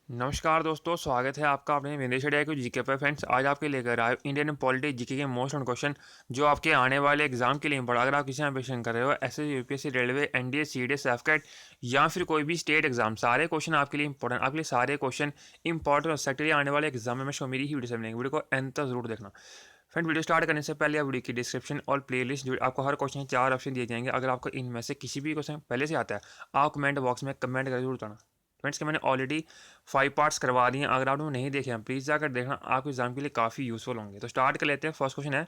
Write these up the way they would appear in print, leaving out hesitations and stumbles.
नमस्कार दोस्तों, स्वागत है आपका अपने विदेश इंडिया के जीके पे। फ्रेंड्स, आज आपके लेकर आए इंडियन पॉलिटी जीके के मोस्ट क्वेश्चन जो आपके आने वाले एग्जाम के लिए पढ़ा। अगर आप किसी एम्बिशन कर रहे हो, SSC, UPSC, railway, NDA, CDS, सैफकेट या फिर कोई भी स्टेट एग्जाम, सारे क्वेश्चन आपके लिए इंपॉर्टेंट। आपके लिए सारे क्वेश्चन इंपॉर्टेंट और सेक्टर आने वाले एग्जाम में शो मेरी ही वीडियो से मिलेंगे। वीडियो को एंड तक जरूर देखना। फ्रेंड, वीडियो स्टार्ट करने से पहले आप वीडियो की डिस्क्रिप्शन और प्लेलिस्ट जो आपको हर क्वेश्चन के 4 ऑप्शन दिए जाएंगे। अगर आपको इनमें से किसी भी क्वेश्चन पहले से आता है, आप कमेंट बॉक्स में कमेंट कर जरूर बताना। फ्रेंड्स, के मैंने ऑलरेडी 5 पार्ट्स करवा दिए हैं। अगर आपने नहीं देखे हैं, प्लीज़ जाकर देखना, आपके एग्जाम के लिए काफ़ी यूजफुल होंगे। तो स्टार्ट कर लेते हैं। फर्स्ट क्वेश्चन है,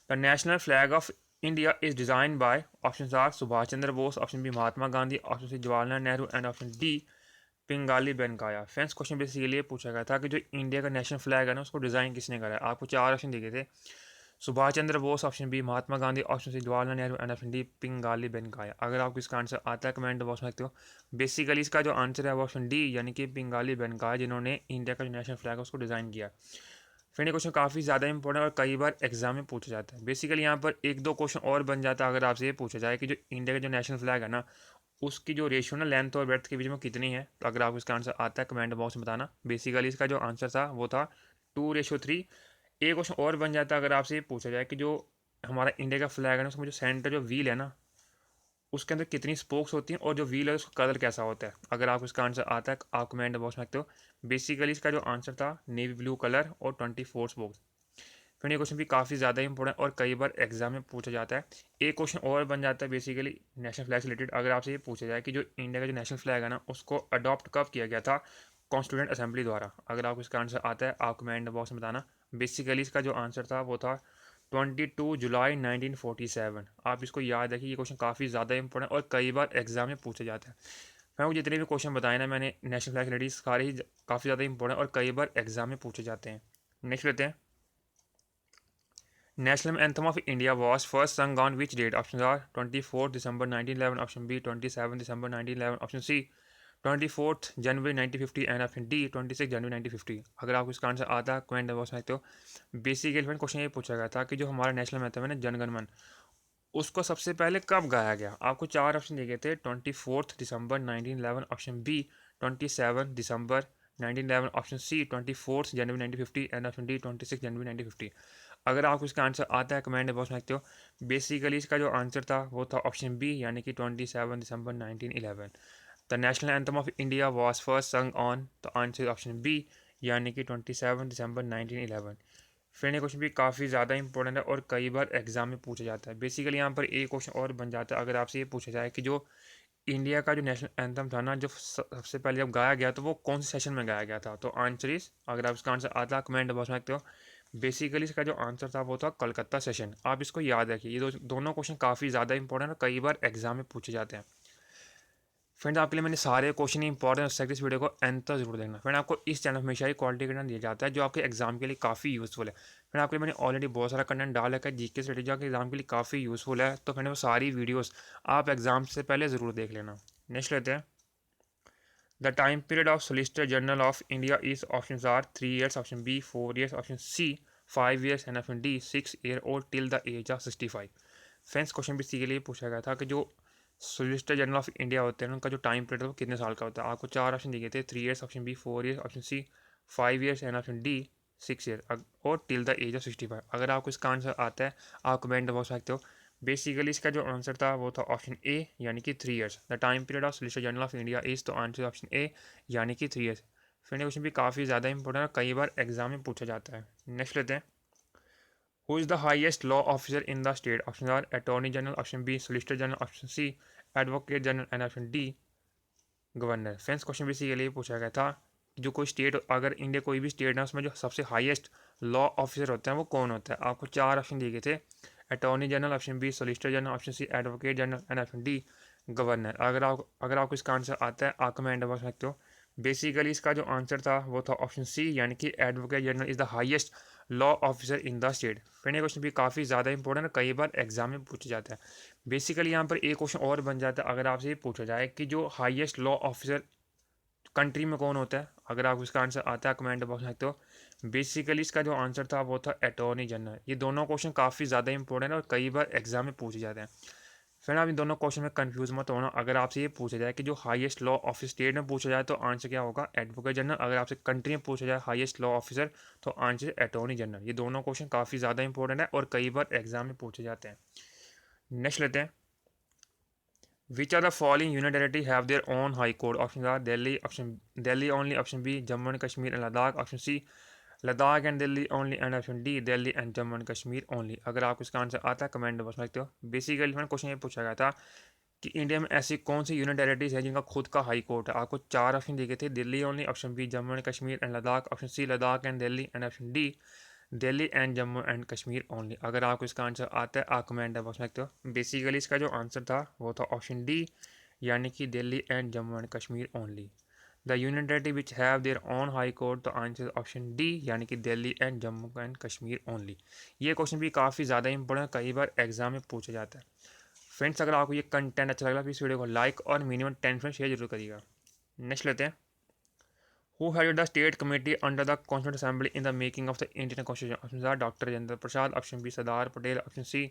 the national flag of India is design by. Option are Subhash Chandra Bose, option B Mahatma Gandhi, option C Jawaharlal Nehru and option D Pingali Venkayya. Friends, question basically ये पूछा गया था कि जो इंडिया का नेशनल फ्लैग है ना, उसको डिज़ाइन किसने करा है। आपको 4 ऑप्शन दिए गए थे, Subhash Chandra Bose, option B Mahatma Gandhi, option C Jawaharlal Nehru and option D Pingali Venkayya. अगर आपको इसका आंसर आता है कमेंट बॉक्स में लिखते हो। बेसिकली इसका जो आंसर है वो ऑप्शन डी यानी कि पिंगाली बेनकाया, जिन्होंने इंडिया का जो नेशनल फ्लैग है उसको डिज़ाइन किया। फ्रेंड, ये क्वेश्चन काफ़ी ज़्यादा इंपॉर्टेंट और कई बार एग्जाम में पूछा जाता है। बेसिकली यहाँ पर एक दो क्वेश्चन और बन जाता है अगर आपसे ये पूछा जाए कि जो इंडिया का जो नेशनल फ्लैग है ना, उसकी जो रेशियो ना लेंथ और ब्रेड्थ के बीच में कितनी है। तो अगर आपको इसका आंसर आता है कमेंट बॉक्स में बताना। बेसिकली इसका जो आंसर था वो था 2:3। एक क्वेश्चन और बन जाता है अगर आपसे ये पूछा जाए कि जो हमारा इंडिया का फ्लैग है ना, उसमें जो सेंटर जो व्हील है ना, उसके अंदर कितनी स्पोक्स होती हैं और जो व्हील है उसका कलर कैसा होता है। अगर आपको इसका आंसर आता है आप कमेंट बॉक्स में लिखते हो। बेसिकली इसका जो आंसर था नेवी ब्लू कलर और 24 स्पोक्स। फिर ये क्वेश्चन भी काफ़ी ज़्यादा इंपॉर्टेंट और कई बार एग्जाम में पूछा जाता है। एक क्वेश्चन और बन जाता है बेसिकली नेशनल फ्लैग से रिलेटेड। अगर आपसे ये पूछा जाए कि जो इंडिया का जो नेशनल फ्लैग है ना, उसको अडॉप्ट कब किया गया था कॉन्स्टिट्यूंट असेंबली द्वारा। अगर आपको इसका आंसर आता है आप कमेंट बॉक्स में बताना। बेसिकली इसका जो आंसर था वो था 22 जुलाई 1947। आप इसको याद रखिए, ये क्वेश्चन काफ़ी ज़्यादा इंपॉर्टेंट और कई बार एग्जाम में पूछा जाता है। मैं वो जितने भी क्वेश्चन बताए ना मैंने नेशनल फ्लैग रिलेटेड, सारे ही काफ़ी ज़्यादा इंपॉर्टेंट और कई बार एग्जाम में पूछे जाते हैं। नेक्स्ट लेते हैं, national anthem of India was first sung on which date. Option are 24 December 1911, option B 27 December 1911, option C 24 January 1950 and option D 26 जनवरी 1950। अगर आपको इसका आंसर आता है कमेंट बॉक्स में तो। बेसिकली फ्रेंड, क्वेश्चन ये पूछा गया था कि जो हमारा नेशनल एंथम है ना, जनगण मन, उसको सबसे पहले कब गाया गया। आपको 4 ऑप्शन दिए गए थे, 24 दिसंबर 1911, option B 27 December 1911, option C 24 January 1950 and option D 26 जनवरी 1950। अगर आपको इसका आंसर आता है कमेंट बॉक्स में लिखते हो। बेसिकली इसका जो आंसर था वो था ऑप्शन बी यानी कि 27 दिसंबर 1911। The national anthem of India was first sung on, the answer option B यानी कि 27 दिसंबर 1911। फ्रेंड, ये क्वेश्चन भी काफ़ी ज़्यादा इंपॉर्टेंट है और कई बार एग्जाम में पूछा जाता है। बेसिकली यहाँ पर एक क्वेश्चन और बन जाता है अगर आपसे ये पूछा जाए कि जो इंडिया का जो नेशनल एंथम था ना, जो सबसे पहले जब गाया गया तो वो कौन से सेशन में गाया गया था। तो आंसर इस, अगर आप इसका आंसर आता है कमेंट बॉक्स में लिखते हो। बेसिकली इसका जो आंसर था वो था कलकत्ता सेशन। आप इसको याद रखिए, ये दोनों क्वेश्चन काफ़ी ज़्यादा इंपॉर्टेंट और कई बार एग्जाम में पूछे जाते हैं। फ्रेंड, आपके लिए मैंने सारे क्वेश्चन इंपॉर्टेंट सेक्ट इस वीडियो को एंड तक जरूर देखना। फ्रेंड, आपको इस चैनल में हमेशा ही क्वालिटी कंटेंट दिया जाता है जो आपके एग्जाम के लिए काफ़ी यूजफुल है। फ्रेंड, आपके लिए मैंने ऑलरेडी बहुत सारा कंटेंट डाल रखा है जीके से रिलेटेड जो आपके एग्जाम के लिए काफ़ी यूजफुल है। तो फ्रेंड, वो सारी वीडियोज़ आप एग्जाम से पहले ज़रूर देख लेना। नेक्स्ट लेते हैं, the time period of solicitor general of India is. Option are 3 years, option B 4 years, option C 5 years and option D 6 year और till the age of 65। Friends, question भी इसी के लिए पूछा गया था कि जो सोलिसिटर जनरल ऑफ इंडिया होते हैं उनका जो टाइम पीरियड है वो कितने साल का होता है। आपको 4 ऑप्शन दिए थे, 3 years, option B 4 years, option C 5 years and option D 6 year और टिल द एज ऑफ 65। अगर आपको इसका आंसर आता है आप कमेंट बॉक्स सकते हो। बेसिकली इसका जो आंसर था वो था ऑप्शन ए यानी कि 3 years। The time period of solicitor general of India is, तो आंसर ऑप्शन ए यानी कि 3 years। फिर क्वेश्चन भी काफ़ी ज़्यादा इंपॉर्टेंट है, कई बार एग्जाम में पूछा जाता है। नेक्स्ट लेते हैं, who is the highest law officer in the state. Option are attorney general, option B solicitor general, option C advocate general and option D governor. Friends, question भी इसी के लिए पूछा गया था कि जो कोई स्टेट, अगर इंडिया कोई भी स्टेट है उसमें जो सबसे हाईएस्ट लॉ ऑफिसर होता है वो कौन होता है। आपको 4 ऑप्शन दिए गए थे, attorney general, option B solicitor general, option C advocate general and option D governor. अगर आपको इसका आंसर आता है आप कमेंट बॉक्स में लिखते हो। बेसिकली इसका जो आंसर था वो था ऑप्शन सी यानी कि advocate general is the highest law officer in the state. Friend, ये क्वेश्चन भी काफ़ी ज़्यादा इंपॉर्टेंट है, कई बार एग्जाम में पूछा जाता है। बेसिकली यहाँ पर एक क्वेश्चन और बन जाता है अगर आपसे ये पूछा जाए कि जो हाईएस्ट लॉ ऑफिसर कंट्री में कौन होता है। अगर आपको इसका आंसर आता है कमेंट बॉक्स में लिखते हो। बेसिकली इसका जो आंसर था वो था अटॉर्नी जनरल। ये दोनों क्वेश्चन काफ़ी ज़्यादा इंपॉर्टेंट है और कई बार एग्जाम में पूछे जाते हैं। फ्रेंड आप इन दोनों क्वेश्चन में कंफ्यूज मत होना। अगर आपसे ये पूछा जाए कि जो हाईएस्ट लॉ ऑफिस स्टेट में पूछा जाए तो आंसर क्या होगा, एडवोकेट जनरल। अगर आपसे कंट्री में पूछा जाए हाईएस्ट लॉ ऑफिसर तो आंसर अटॉर्नी जनरल। ये दोनों क्वेश्चन काफ़ी ज़्यादा इंपॉर्टेंट है और कई बार एग्जाम में पूछे जाते हैं। नेक्स्ट लेते हैं, which are the following union territory have their own high court. Option are Delhi, option Delhi only, option B Jammu and Kashmir and Ladakh, option C Ladakh and Delhi only, and option D Delhi and Jammu and Kashmir only. अगर आपको इसका answer आता है comment box में लिखते हो। Basically मैंने question ये पूछा गया था कि इंडिया में ऐसी कौन सी यूनियन टेरिटरीज है जिनका खुद का हाई कोर्ट है। आपको 4 ऑप्शन दिए गए थे, Delhi only, option B Jammu and Kashmir and Ladakh, option C Ladakh and Delhi, and option D Delhi and Jammu and Kashmir only. अगर आपको इसका आंसर आता है आप कमेंट बॉक्स में लिखते हो। बेसिकली इसका जो आंसर था वो था ऑप्शन डी, यानी कि Delhi and Jammu and Kashmir only. The union territory which have their own high court, तो आंसर ऑप्शन डी, यानी कि Delhi and Jammu and Kashmir only. ये क्वेश्चन भी काफ़ी ज़्यादा इंपॉर्टेंट, कई बार एग्जाम में पूछा जाता है। फ्रेंड्स अगर आपको ये कंटेंट अच्छा लगा तो इस वीडियो को लाइक और मिनिमम 10 फ्रेंड शेयर जरूर करिएगा। नेक्स्ट लेते हैं, who headed the state committee under the constituent assembly in the making of the Indian constitution. Option A doctor Rajendra Prasad, option B Sardar Patel, option C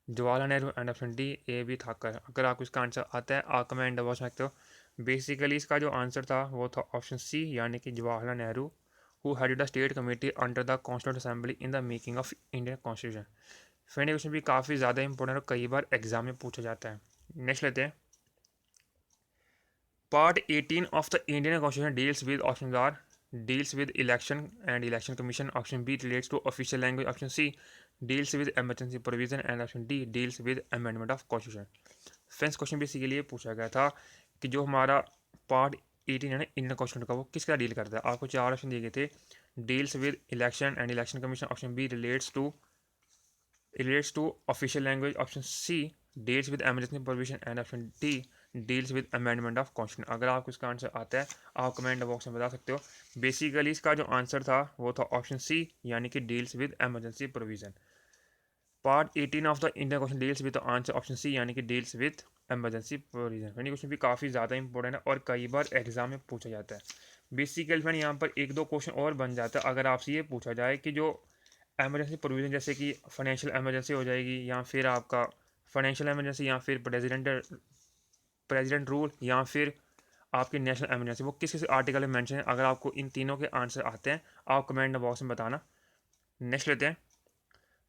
Jawaharlal Nehru, and option D A B Thakkar. अगर आपको इसका answer आता है आप कमेंट बॉक्स में सकते हो। Basically इसका जो आंसर था वो था ऑप्शन सी, यानी कि Jawaharlal Nehru, who headed the state committee under the constituent assembly in the making of Indian constitution. Friend question भी काफ़ी ज़्यादा इंपॉर्टेंट और कई बार एग्जाम में पूछा जाता है। नेक्स्ट लेते हैं, part 18 of the Indian constitution deals with, option are deals with election and election commission, option B relates to official language, option C deals with emergency provision, and option D deals with amendment of constitution. Friends question basically पूछा गया था कि जो हमारा part 18 है ना Indian constitution का, वो किसका डील करता है। आपको 4 ऑप्शन दिए गए थे, deals with election and election commission, option B relates to official language, option C deals with emergency provision, and option D deals with amendment of constitution। अगर आपको इसका आंसर आता है आप कमेंट बॉक्स में बता सकते हो। बेसिकली इसका जो आंसर था वो था ऑप्शन सी, यानी कि deals with emergency provision. Part 18 of the Indian question deals with answer option C, यानी कि डील्स विद एमरजेंसी प्रोविजन। यानी क्वेश्चन भी काफ़ी ज़्यादा इंपॉर्टेंट है और कई बार एग्जाम में पूछा जाता है। बेसिकली फ्रेंड यहाँ पर एक दो क्वेश्चन और बन जाता है। अगर आपसे ये पूछा जाए कि जो एमरजेंसी प्रोविज़न जैसे कि फाइनेंशियल एमरजेंसी हो जाएगी, या फिर आपका फाइनेंशियल एमरजेंसी, या फिर प्रेसिडेंट रूल, या फिर आपकी नेशनल एमरजेंसी, वो किस किस आर्टिकल में मेंशन है। अगर आपको इन तीनों के आंसर आते हैं आप कमेंट बॉक्स में बताना। नेक्स्ट लेते हैं,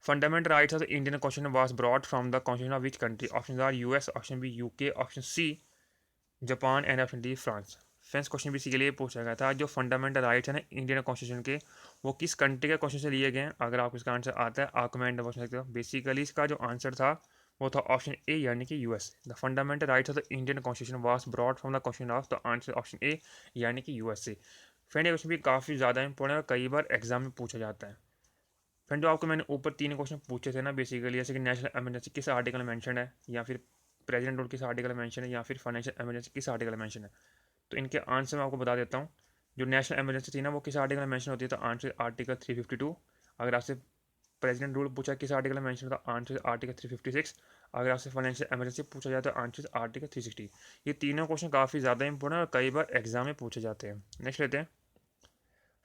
fundamental rights of the Indian constitution was brought from the constitution of which country. Option are US, option B UK, option C Japan, and option D France. Friends question भी इसी के लिए पूछा गया था जो फंडामेंटल राइट्स है ना इंडियन कॉन्स्टिट्यूशन के, वो किस कंट्री के कॉन्स्टिट्यूशन से लिए गए हैं। अगर आपको इसका आंसर आता है आप कमेंट बॉक्स में सकते हो। बेसिकली इसका जो आंसर था वो था ऑप्शन ए, यानी कि US. The fundamental rights of the Indian constitution was brought from the constitution of the answer option A, यानी कि यूएस से। फ्रेंड ये क्वेश्चन भी काफ़ी ज़्यादा इंपॉर्टेंट है, कई बार एग्जाम में पूछा जाता है। फ्रेंड जो आपको मैंने ऊपर 3 क्वेश्चन पूछे थे ना, बेसिकली जैसे कि नेशनल एमरजेंसी किस आर्टिकल में मेंशन है, या फिर प्रेसिडेंट रूल किस आर्टिकल में मेंशन है, या फिर फाइनेंशियल एमरजेंसी किस आर्टिकल में मेंशन है, तो इनके आंसर मैं आपको बता देता हूँ। जो नेशनल एमरजेंसी थी ना वो किस आर्टिकल में मेंशन होती है, तो आंसर आर्टिकल 352। अगर आपसे प्रेसिडेंट रूल पूछा किस आर्टिकल में मेंशन होता है, आंसर आर्टिकल 356। अगर आपसे फाइनेंशियल एमरजेंसी पूछा जाता है आंसर आर्टिकल 360। ये तीनों क्वेश्चन काफ़ी ज़्यादा इंपॉर्टेंट और कई बार एग्जाम में पूछे जाते हैं। नेक्स्ट लेते हैं,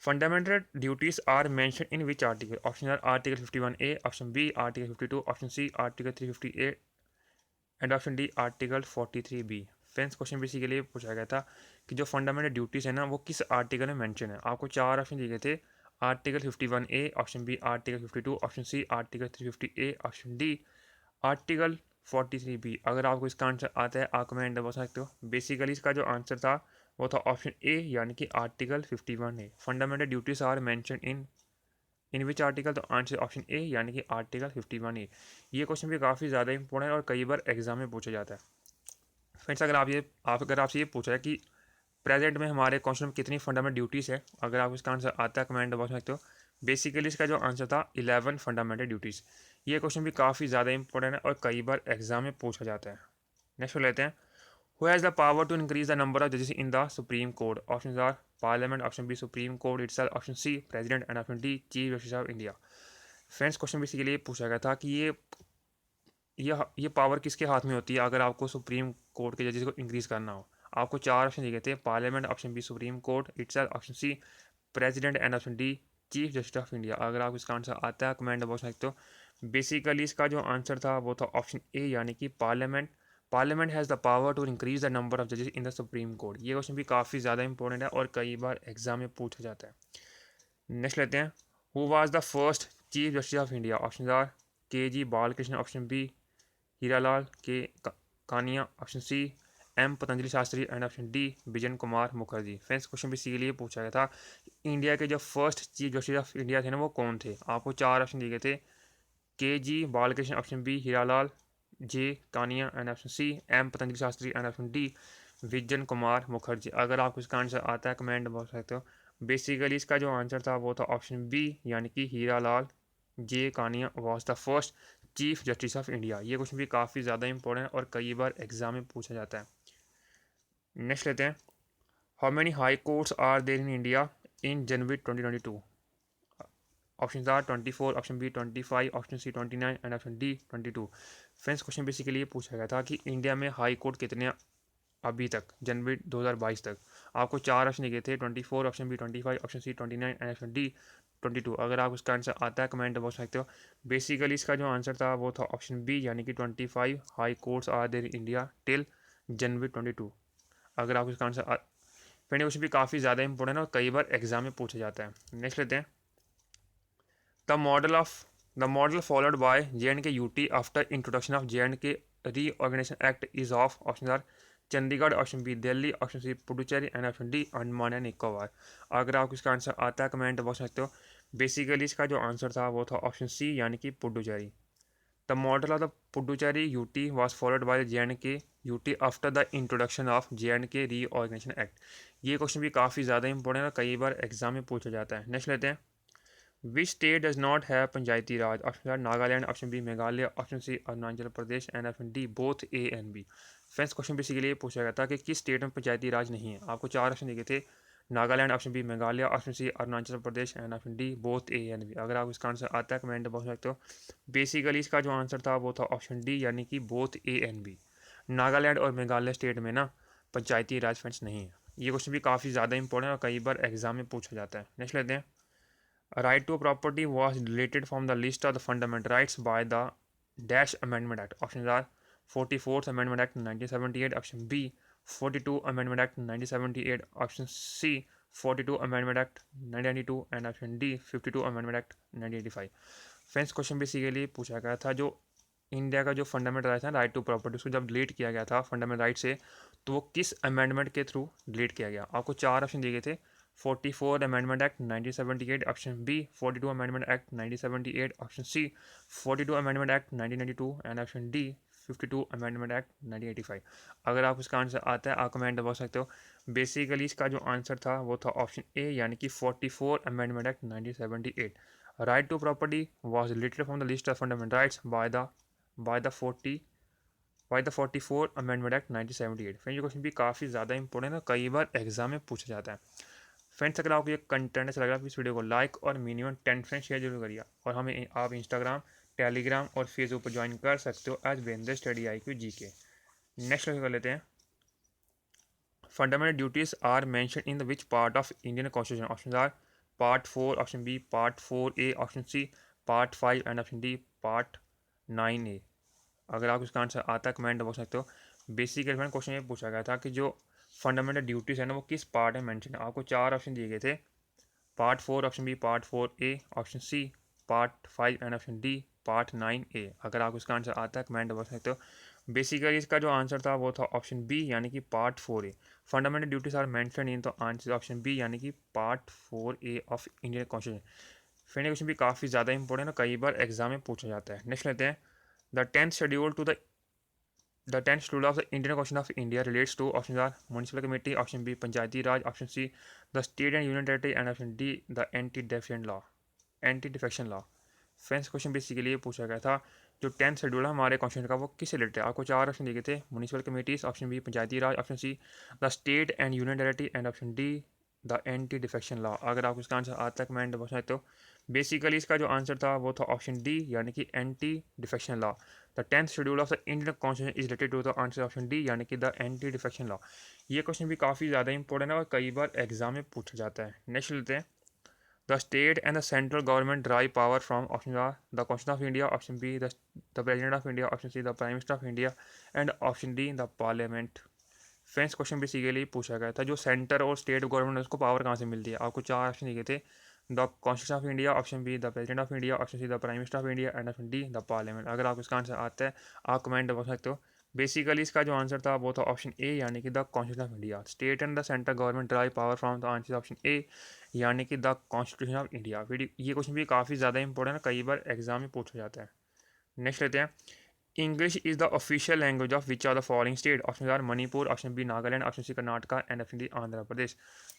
fundamental duties are mention in which article. Option are article 51A, option B article 52, option C article 358, and option D article 43B। Friends question भी इसी के लिए पूछा गया था कि जो फंडामेंटल ड्यूटीज़ है ना वो किस आर्टिकल में मेंशन है। आपको 4 ऑप्शन दिए गए थे, article 51A, option B article 52, option C article 350A, option D article 43B। अगर आपको इसका आंसर आता है आप कमेंट बता सकते हो। बेसिकली इसका जो आंसर था वो था ऑप्शन ए, यानी कि article 51A। Fundamental duties are mention in which article, तो आंसर ऑप्शन ए, यानी कि आर्टिकल 51A। ये क्वेश्चन भी काफ़ी ज़्यादा इंपॉर्टेंट और कई बार एग्जाम में पूछा जाता है। फ्रेंड्स अगर आपसे ये पूछा है कि प्रेजेंट में हमारे कॉन्स्टिट्यूशन में कितनी फंडामेंटल ड्यूटीज़ है, अगर आपको इसका आंसर आता है कमेंट बॉक्स में सकते हो। बेसिकली इसका जो आंसर था 11 फंडामेंटल ड्यूटीज़। ये क्वेश्चन भी काफ़ी ज़्यादा इंपॉर्टेंट है और कई बार एग्जाम में पूछा जाता है। नेक्स्ट लेते हैं, who has the power to increase the number of जजेस in the supreme court. Option A parliament, option B supreme court itself, option C president, and option D chief justice of India. Friends question भी इसी के लिए पूछा गया था कि ये पावर किसके हाथ में होती है अगर आपको सुप्रीम कोर्ट के जजेस को इंक्रीज़ करना हो। आपको 4 ऑप्शन दिए गए थे, parliament, option B supreme court itself, option C president, and option D chief justice of India. अगर आपको इसका आंसर आता है कमेंट बॉक्स में लिख दो। बेसिकली इसका जो आंसर था वो था ऑप्शन ए, यानी कि parliament has the power to increase the number of जजेस इन द सुप्रीम कोर्ट। ये क्वेश्चन भी काफ़ी ज़्यादा इंपॉर्टेंट है और कई बार एग्जाम में पूछा जाता है। नेक्स्ट लेते हैं, who was the first chief justice of India? Option are K G Balkrishna, option B Hiralal K Kania, option C M Patanjali Shastri and option D Bijan Kumar Mukherjee. Friends question भी इसी के लिए पूछा गया था, इंडिया के जो first chief justice of India थे ना वो कौन थे? आपको चार ऑप्शन दिए गए थे, K G Balkrishna, option B Hiralal, J Kania and option C M Patanjali Shastri and option D Bijan Kumar Mukherjee. अगर आपको इसका आंसर आता है कमेंट बोल सकते हो। बेसिकली इसका जो आंसर था वो था ऑप्शन बी, यानी कि Hiralal J Kania was the first chief justice of India. ये क्वेश्चन भी काफ़ी ज़्यादा इंपॉर्टेंट है और कई बार एग्जाम में पूछा जाता है। नेक्स्ट लेते हैं, how many high courts are there in India in January 2022? Option are 24, option B 25, option C 29 and option D 22। Friends question basically ये पूछा गया था कि इंडिया में हाई कोर्ट कितने अभी तक जनवरी 2022 तक। आपको चार ऑप्शन दिए थे, 24, option B 25, option C 29 and option D 22। अगर आप उसका आंसर आता है कमेंट बॉक्स में सकते हो। बेसिकली इसका जो आंसर था वो था ऑप्शन बी, यानी कि 25 high courts are there in India till January 22। अगर आप इसका आंसर फ्रेंड क्वेश्चन भी काफ़ी ज़्यादा इंपॉर्टेंट है और कई बार एग्जाम में पूछा जाता है। नेक्स्ट लेते हैं, the model followed by JNK-UT after introduction of JNK reorganization act is of option are Chandigarh, option B Delhi, option C Puducherry and option D Andaman and Nicobar. अगर आपको इसका आंसर आता है कमेंट बॉक्स में सकते हो। बेसिकली इसका जो आंसर था वो था ऑप्शन सी, यानी कि Puducherry. The model of the Puducherry UT was followed by JNK-UT after the introduction of JNK reorganization act. ये क्वेश्चन भी काफ़ी ज़्यादा इंपॉर्टेंट है, कई बार एग्जाम में पूछा जाता है। नेक्स्ट लेते हैं, which state does not have Panchayati Raj? Option are Nagaland, option B Meghalaya, option C Arunachal Pradesh and option D both A and B. Friends question basically ये पूछा गया था कि किस स्टेट में पंचायती राज नहीं है। आपको चार ऑप्शन दिए थे, Nagaland, option B Meghalaya, option C Arunachal Pradesh and option D both A and B. अगर आप इसका आंसर आता है कमेंट बॉक्स में सकते हो। बेसिकली इसका जो आंसर था वो था ऑप्शन डी, यानी कि both A and B. Nagaland और मेघालय स्टेट में ना पंचायती राज फ्रेंड्स नहीं है। ये क्वेश्चन भी काफ़ी ज़्यादा इंपॉर्टेंट और कई बार एग्जाम में पूछा जाता है। नेक्स्ट लेते हैं, right to property was deleted from the list of the fundamental rights by the Dash Amendment Act. Options are 44th Amendment Act 1978, option B 42 Amendment Act 1978, option C 42 Amendment Act 1992 and option D 52 Amendment Act 1985। Friends question basically पूछा गया था, जो India का जो fundamental right था right to property, उसको जब delete किया गया था फंडामेंटल राइट से, तो वो किस अमेंडमेंट के थ्रू डिलीट किया गया? आपको चार ऑप्शन दिए गए थे, 44 amendment act 1978, option B 42 amendment act 1978, option C 42 amendment act 1992 and option D 52 amendment act 1985। अगर आप इसका आंसर आता है आप कमेंट बता सकते हो। बेसिकली इसका जो आंसर था वो था ऑप्शन ए, यानी कि 44 amendment act 1978। Right to property was deleted from the list of fundamental rights by the 44 amendment act 1978। Friends ये क्वेश्चन भी काफ़ी ज़्यादा इंपॉर्टेंट है, कई बार एग्जाम में पूछा जाता है। फ्रेंड्स अगर आपको ये कंटेंट अच्छा लग रहा है इस वीडियो को लाइक और मिनिमम 10 फ्रेंड्स शेयर जरूर करिए, और हमें आप इंस्टाग्राम, टेलीग्राम और फेसबुक पर ज्वाइन कर सकते हो एज वेंदर स्टडी IQ GK। नेक्स्ट कर लेते हैं, fundamental duties are mention in the which part of Indian constitution? Option A part 4, option B part 4A, option C part 5 and option D part 9A। अगर आप इसका answer आता है comment box सकते हो। बेसिकली क्वेश्चन ये पूछा गया था कि जो फंडामेंटल ड्यूटीज़ है ना वो किस पार्ट में मेंशन है। आपको चार ऑप्शन दिए गए थे, part 4, option B part 4A, option C part 5 and option D part 9A। अगर आपको इसका आंसर आता है कमेंट बता सकते हो। बेसिकली इसका जो आंसर था वो था ऑप्शन बी, यानी कि part 4A। Fundamental duties are mention in, तो आंसर ऑप्शन बी, यानी कि part 4A of Indian constitution. Friend question भी काफ़ी ज़्यादा इंपॉर्टेंट है, कई बार एग्जाम में पूछा जाता है। नेक्स्ट लेते हैं, the tenth schedule of the Indian Constitution of India relates to, options are municipal committee, option B Panchayati Raj, option C the state and union territory and option D the anti-defection law। Friends question basically ये पूछा गया था, जो 10th schedule है हमारे constitution का वो किस रिलेटेड है। आपको चार ऑप्शन दिए थे, municipal committees, option B Panchayati Raj, option C the state and union territory and option D the anti defection law. अगर आप इसका आंसर आज तक कमेंट बता सकते हो। बेसिकली इसका जो आंसर था वो था ऑप्शन डी, यानी कि anti defection law. The 10th schedule of the Indian constitution is related to the answer option D, यानी कि द एंटी डिफेक्शन लॉ। ये क्वेश्चन भी काफ़ी ज़्यादा इंपॉर्टेंट है और कई बार एग्जाम में पूछा जाता है। नेक्स्ट लेते हैं, The state and the central government derive power from option A, the Constitution of India, option B, the President of India, option C, the Prime Minister of India, and option D, the Parliament. Friends question basically पूछा गया था जो centre और state government है उसको power कहाँ से मिलती है। आपको चार ऑप्शन दिए थे, the constitution of India, option be the president of India, option C the prime minister of India and option D the parliament. अगर आपको इसका आंसर आता है आप कमेंट बता सकते हो। बेसिकली इसका जो आंसर था वो था ऑप्शन ए यानी कि the constitution of India. State and the central government drive power from the answer option A यानी कि द कॉन्स्टिट्यूशन ऑफ इंडिया। फिर ये क्वेश्चन भी काफ़ी ज़्यादा इंपॉर्टेंट है, कई बार एग्जाम में पूछा जाता है। नेक्स्ट लेते हैं, English is the official language of which of the following state? Options are Manipur, option B Nagaland, option C Karnataka and option D Andhra Pradesh.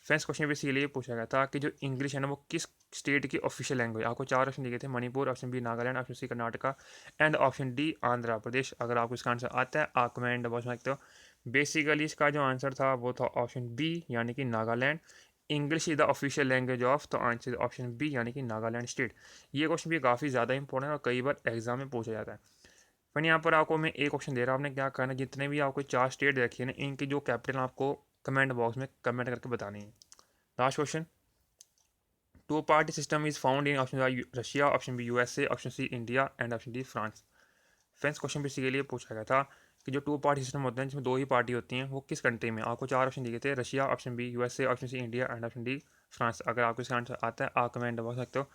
Friends question इसीलिए पूछा गया था कि जो इंग्लिश है ना वो किस स्टेट की ऑफिशियल लैंग्वेज। आपको चार ऑप्शन दिए थे, Manipur, option B Nagaland, option C Karnataka and option D Andhra Pradesh. अगर आपको इसका आंसर आता है आप कमेंट बॉक्स में सकते हो। बेसिकली इसका जो आंसर था वो था ऑप्शन बी यानी कि Nagaland. English is the official language of, तो आंसर ऑप्शन बी यानी कि नागालैंड स्टेट। ये क्वेश्चन भी काफ़ी ज़्यादा इंपॉर्टेंट है और कई बार एग्जाम में पूछा जाता है। फिर यहाँ पर आपको मैं एक ऑप्शन दे रहा हूँ, आपने क्या करना है, जितने भी आपको चार स्टेट देखी है ना इनकी जो कैपिटल आपको कमेंट बॉक्स में कमेंट करके बतानी है। Last question, two party system is found in option Russia, option B USA, option C India and option D France. Friends question भी इसी के लिए पूछा गया था कि जो टू पार्टी सिस्टम होते हैं जिसमें दो ही पार्टी होती हैं वो किस कंट्री में। आपको चार ऑप्शन दिए थे, Russia, option B USA, option C India and option D France. अगर आपको इसका आंसर आता है आप कमेंट बता सकते हो।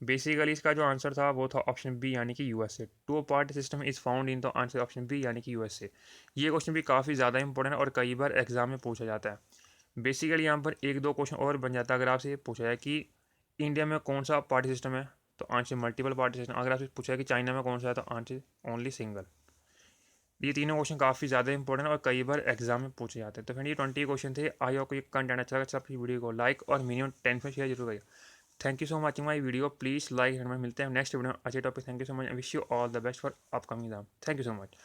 बेसिकली इसका जो आंसर था वो था ऑप्शन बी यानी कि USA. Two party system is found in, तो आंसर ऑप्शन बी यानी कि यूएसए। ये क्वेश्चन भी काफ़ी ज़्यादा इंपॉर्टेंट है और कई बार एग्जाम में पूछा जाता है। बेसिकली यहाँ पर एक दो क्वेश्चन और बन जाता है। अगर आपसे पूछा जाए कि इंडिया में कौन सा पार्टी सिस्टम है तो आंसर मल्टीपल पार्टी सिस्टम। अगर आपसे पूछा है कि चाइना में कौन सा है तो आंसर ओनली सिंगल। ये तीनों क्वेश्चन काफ़ी ज़्यादा इंपॉर्टेंट और कई बार एग्जाम में पूछे जाते हैं। तो फ्रेंड ये 20 क्वेश्चन थे। आई होप ये कंटेंट अच्छा लगा, सब वीडियो को लाइक और मिनिमम 10 में शेयर जरूर करिए। Thank you so much my video, please like. मिलते हैं नेक्स्ट वीडियो अच्छे topic. Thank you so much, wish you all the best for upcoming exam. Thank you so much.